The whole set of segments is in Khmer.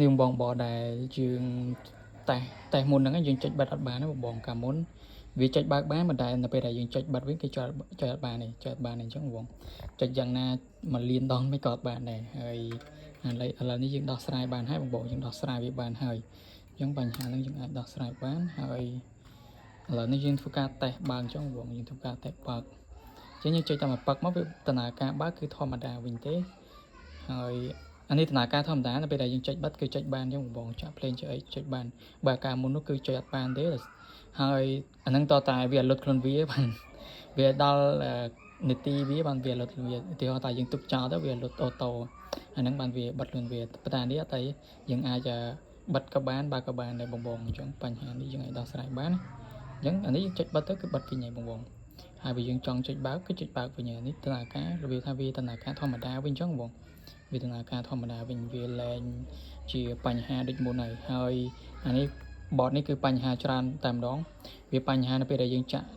នេះបងបដែលយើងតែមុនហ្នឹងយើងចុចបិទអត់បានណាបងកាលមុនវាចុចបើកបានមិនដែលនៅពេលដែលយើងចុចបិទវិញគេចុចអត់បានទេចុចអត់បានទេអញ្ចឹងបងចុចយ៉ាងណាមកលៀនដងមិនក៏អត់បានដែរហើយឥឡូវនេះយើងដោះស្រាយបានហើយបងយើងដោះស្រាយវាបានហើយអញ្ចឹងបញ្ហាហ្នឹងយើងអាចដោះស្រាយបានហើយឥឡូវនេះយើងធ្វើការតេស្តបើកអញ្ចឹងបងយើងធ្វើការតេស្តបើកអញ្ចឹងយើងចុចតាមប៉ឹកមកវាដំណើរការបើកគឺធម្មតាវិញទេហើយអានេះដំណើរការធម្មតានៅពេលដែលយើងចុចបិទគឺចុចបានអញ្ចឹងបងចាក់ភ្លេងចុចអីចុចបានបើការមុននោះគឺចុចអត់បានទេហើយអាហ្នឹងតតែវាលុតខ្លួនវាបានវាដល់នីតិវាបានវាលុតវាឧទាហរណ៍តែយើងទុកចោលទៅវាលុតអូតូអាហ្នឹងបានវាបិទខ្លួនវាប៉ុន្តែនេះអត់តែយើងអាចបិទក៏បានបើក៏បានដែរបងអញ្ចឹងបញ្ហានេះយើងអាចដោះស្រាយបានអញ្ចឹងអានេះយើងចុចបិទទៅគឺបិទវិញហើយបងហើយបើយើងចង់ចុចបើកគឺចុចបើកវិញហើយនេះដំណើរការរបៀបថាវាដំណើរការធម្មតាវិញអញ្ចឹងបងវាដំណើរការធម្មតាវិញវាលែងជាបញ្ហាដូចមុនហើយអានេះបតនេះគឺបញ្ហាច្រើនតែម្ដងវាបញ្ហានៅពេលដែលយើងចាក់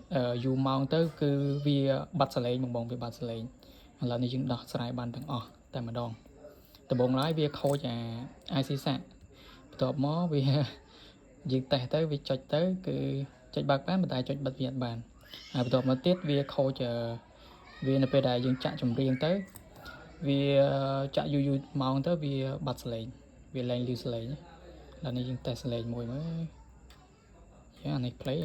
យូរម៉ោងទៅគឺវាបាត់សលេងបងវាបាត់សលេងឥឡូវនេះយើងដោះស្រាយបានទាំងអស់តែម្ដងដំបូងឡើយវាខូចIC សាក់បន្ទាប់មកវាយើងតេស្តទៅវាចុចទៅគឺចុចបើកបានប៉ុន្តែចុចបិទវាអត់បានហើយបន្ទាប់មកទៀតវាខូចវានៅពេលដែលយើងចាក់ចម្រៀងទៅវាចាក់យូរម៉ោងទៅវាបាត់សលេងវាលែងឮសលេងដល់នេះយើងតេស្តសលេងមួយមើលយ៉ានេះ play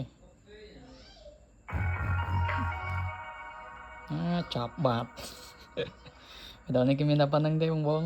ចប់បាត់ដល់នេះគេមានតែប៉ុណ្្នឹងទេបង